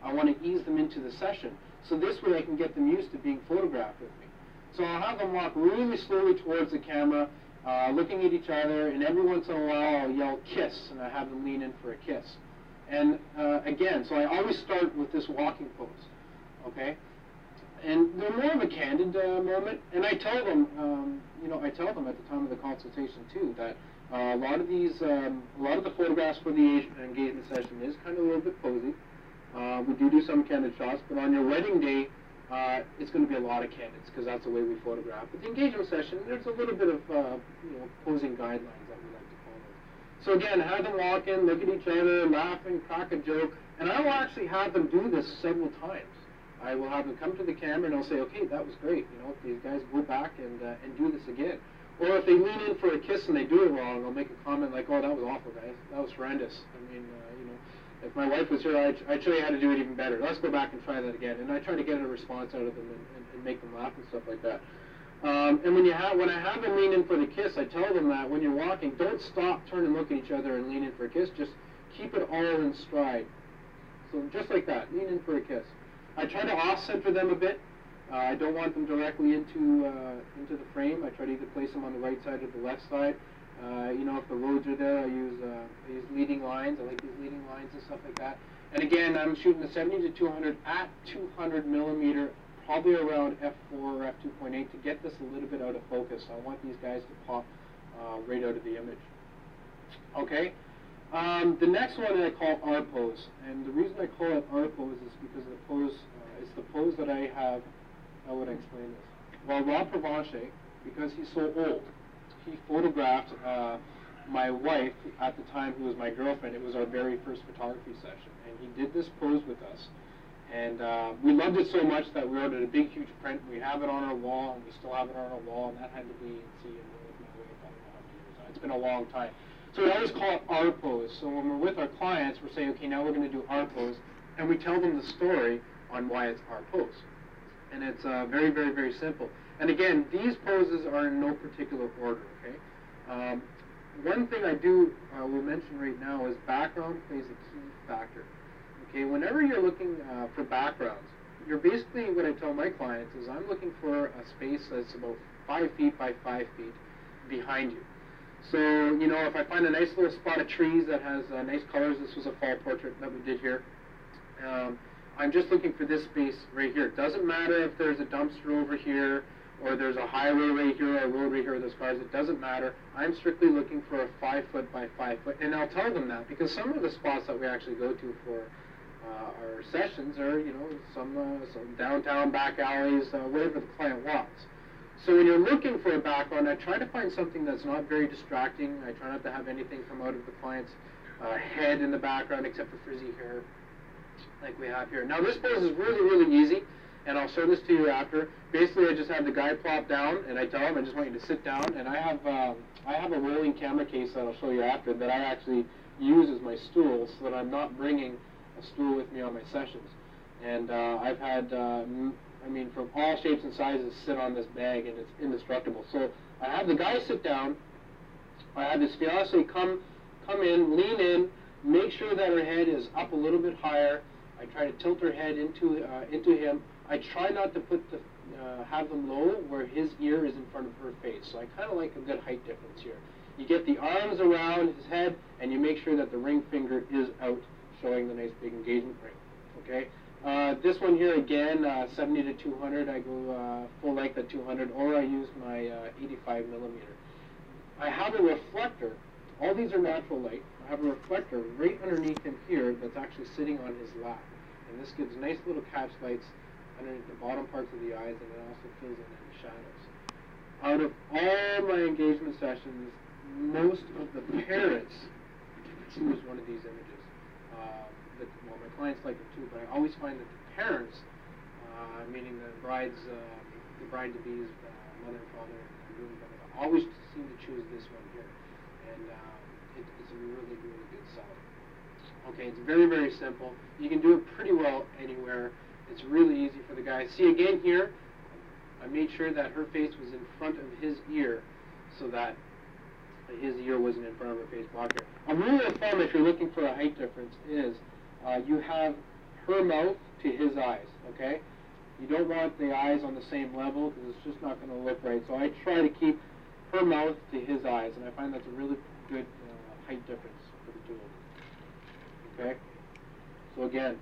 I want to ease them into the session. So this way I can get them used to being photographed with me. So I'll have them walk really slowly towards the camera, looking at each other, and every once in a while I'll yell kiss, and I have them lean in for a kiss. And again, so I always start with this walking pose, okay? And they're more of a candid moment, and I tell them, I tell them at the time of the consultation too that a lot of the photographs for the engagement session is kind of a little bit posy. We do some candid shots, but on your wedding day, it's going to be a lot of candids because that's the way we photograph. But the engagement session, there's a little bit of posing guidelines that we like to follow. So again, have them walk in, look at each other, laughing, crack a joke, and I will actually have them do this several times. I will have them come to the camera and I'll say, okay, that was great. These guys go back and do this again. Or if they lean in for a kiss and they do it wrong, I'll make a comment like, oh, that was awful, guys. That was horrendous. I mean, if my wife was here, I'd show you how to do it even better. Let's go back and try that again. And I try to get a response out of them and make them laugh and stuff like that. And when I have them lean in for the kiss, I tell them that when you're walking, don't stop, turn and look at each other and lean in for a kiss. Just keep it all in stride. So just like that, lean in for a kiss. I try to off-center them a bit. I don't want them directly into the frame. I try to either place them on the right side or the left side. If the roads are there, I use leading lines. I like these leading lines and stuff like that. And again, I'm shooting the 70 to 200 at 200 millimeter, probably around f4 or f2.8 to get this a little bit out of focus. I want these guys to pop right out of the image. Okay. The next one I call R pose, and the reason I call it R pose is because of the pose. It's the pose that I have. How would I explain this? Well, Rob Provencher, because he's so old, he photographed my wife at the time, who was my girlfriend. It was our very first photography session, and he did this pose with us. And we loved it so much that we ordered a big, huge print. We have it on our wall, and we still have it on our wall, and that had to be with my wife, I don't know how many years now. It's been a long time. So we always call it R pose. So when we're with our clients, we're saying, okay, now we're going to do R pose, and we tell them the story on why it's R pose. And it's very, very, very simple. And again, these poses are in no particular order, okay? One thing I will mention right now is background plays a key factor. Okay, whenever you're looking for backgrounds, you're basically, what I tell my clients is I'm looking for a space that's about 5 feet by 5 feet behind you. So, if I find a nice little spot of trees that has nice colors, this was a fall portrait that we did here, I'm just looking for this space right here. It doesn't matter if there's a dumpster over here, or there's a highway right here, or a road right here with those cars. It doesn't matter. I'm strictly looking for a 5 foot by 5 foot, and I'll tell them that because some of the spots that we actually go to for our sessions are, some downtown back alleys, whatever the client wants. So when you're looking for a background, I try to find something that's not very distracting. I try not to have anything come out of the client's head in the background except for frizzy hair like we have here. Now this pose is really, really easy, and I'll show this to you after. Basically, I just have the guy plop down, and I tell him I just want you to sit down, and I have a rolling camera case that I'll show you after that I actually use as my stool so that I'm not bringing a stool with me on my sessions. And I've had from all shapes and sizes sit on this bag, and it's indestructible. So I have the guy sit down. I have his fiancée come in, lean in, make sure that her head is up a little bit higher. I try to tilt her head into him. I try not to have them low where his ear is in front of her face. So I kind of like a good height difference here. You get the arms around his head, and you make sure that the ring finger is out, showing the nice big engagement ring. Okay. This one here again, 70 to 200. I go full length at 200, or I use my 85 millimeter. I have a reflector. All these are natural light. I have a reflector right underneath him here that's actually sitting on his lap, and this gives nice little catch lights underneath the bottom parts of the eyes, and it also fills in any shadows. Out of all my engagement sessions, most of the parents choose one of these images. Well, my clients like them too, but I always find that the parents, meaning the bride-to-be's mother and father, always seem to choose this one here, and it's a really, really good seller. Okay, it's very, very simple. You can do it pretty well anywhere. It's really easy for the guy. See, again here, I made sure that her face was in front of his ear so that his ear wasn't in front of her face block here. A rule of thumb, if you're looking for a height difference, is you have her mouth to his eyes, okay? You don't want the eyes on the same level because it's just not going to look right. So I try to keep her mouth to his eyes, and I find that's a really good height difference for the two of them. Okay? So again,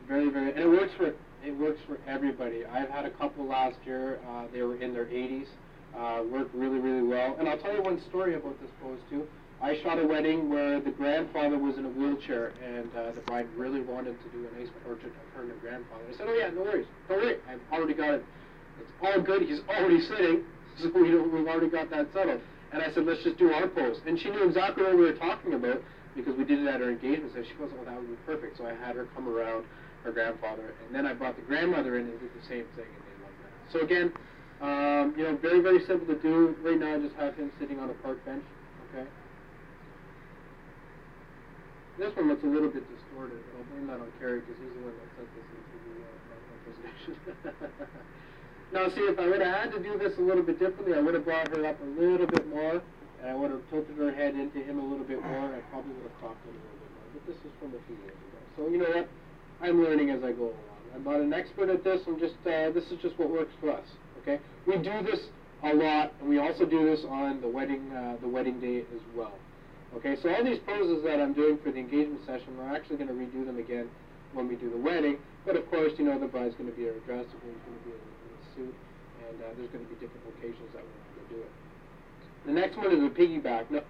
very, very, and it works for everybody. I've had a couple last year. They were in their 80s. Worked really, really well. And I'll tell you one story about this pose too. I shot a wedding where the grandfather was in a wheelchair, and the bride really wanted to do an ace portrait of her and her grandfather. I said, "Oh yeah, no worries, don't worry. I've already got it. It's all good. He's already sitting, so we've already got that settled." And I said, "Let's just do our pose." And she knew exactly what we were talking about because we did it at her engagement. So she goes, "Oh, that would be perfect." So I had her come around her grandfather, and then I brought the grandmother in and did the same thing, and they loved that. So again, you know, very, very simple to do. Right now, I just have him sitting on a park bench. Okay. This one looks a little bit distorted, but I'll blame that on Kerry because he's the one that set this into the presentation. Now, see, if I would have had to do this a little bit differently, I would have brought her up a little bit more, and I would have tilted her head into him a little bit more, and I probably would have cropped it a little bit more. But this is from a few years ago. So, you know what? I'm learning as I go along. I'm not an expert at this. I'm just, this is just what works for us, okay? We do this a lot, and we also do this on the wedding day as well. Okay, so all these poses that I'm doing for the engagement session, we're actually going to redo them again when we do the wedding. But of course, you know, the bride's going to be in a dress, the groom's going to be in a suit, and there's going to be different locations that we're going to do it. The next one is a piggyback. Now,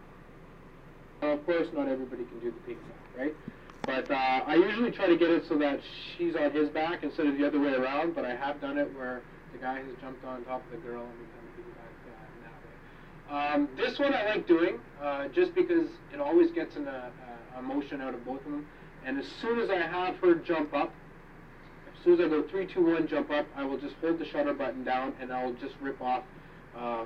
of course, not everybody can do the piggyback, right? But I usually try to get it so that she's on his back instead of the other way around, but I have done it where the guy has jumped on top of the girl and we kind of piggyback in that way. This one I like doing just because it always gets an emotion out of both of them. And as soon as I have her jump up, as soon as I go 3, 2, 1, jump up, I will just hold the shutter button down and I'll just rip off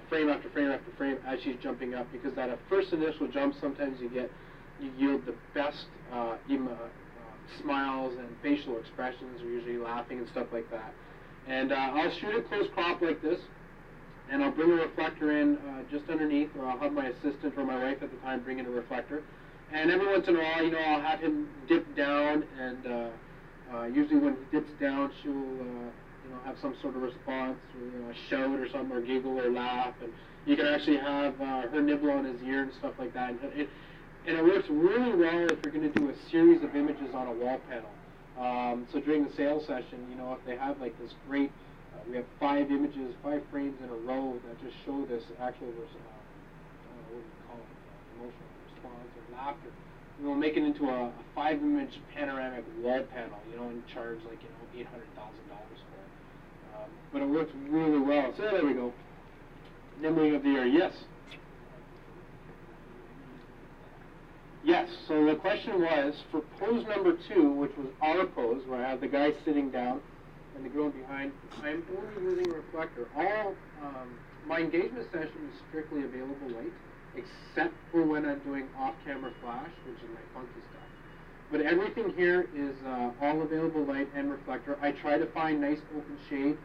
frame after frame after frame as she's jumping up, because that first initial jump, sometimes you yield the best smiles and facial expressions. We're usually laughing and stuff like that. And I'll shoot it close crop like this, and I'll bring a reflector in just underneath, or I'll have my assistant or my wife at the time bring in a reflector. And every once in a while, you know, I'll have him dip down, and usually when he dips down, she'll, you know, have some sort of response, or, you know, a shout or something, or giggle or laugh, and you can actually have her nibble on his ear and stuff like that. And it works really well if you're going to do a series of images on a wall panel. So during the sales session, you know, if they have like this great, we have 5 images, 5 frames in a row that just show this actual, what do you call it, emotional response or laughter. And we'll make it into a 5-image panoramic wall panel, you know, and charge like, you know, $800,000 for it. But it works really well. So there we go. Nibbling of the ear, yes. Yes, so the question was, for pose number 2, which was our pose, where I have the guy sitting down and the girl behind, I'm only using a reflector. All my engagement session is strictly available light, except for when I'm doing off-camera flash, which is my funky stuff. But everything here is all available light and reflector. I try to find nice open shade.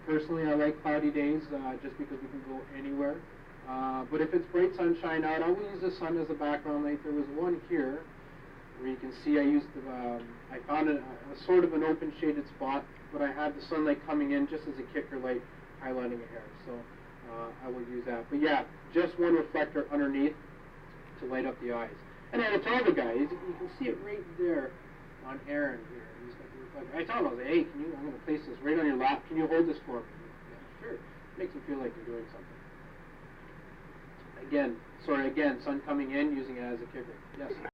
Personally, I like cloudy days just because we can go anywhere. But if it's bright sunshine out, I will use the sun as a background light. There was one here where you can see I used I found a sort of an open shaded spot, but I had the sunlight coming in just as a kicker light highlighting a hair. So I will use that. But yeah, just one reflector underneath to light up the eyes. And I tell the guy, you can see it right there on Aaron here. He's got the reflector. I tell him, I was like, hey, I'm going to place this right on your lap. Can you hold this for me? Yeah, sure. Makes him feel like you're doing something. Again, sun coming in, using it as a kicker. Yes?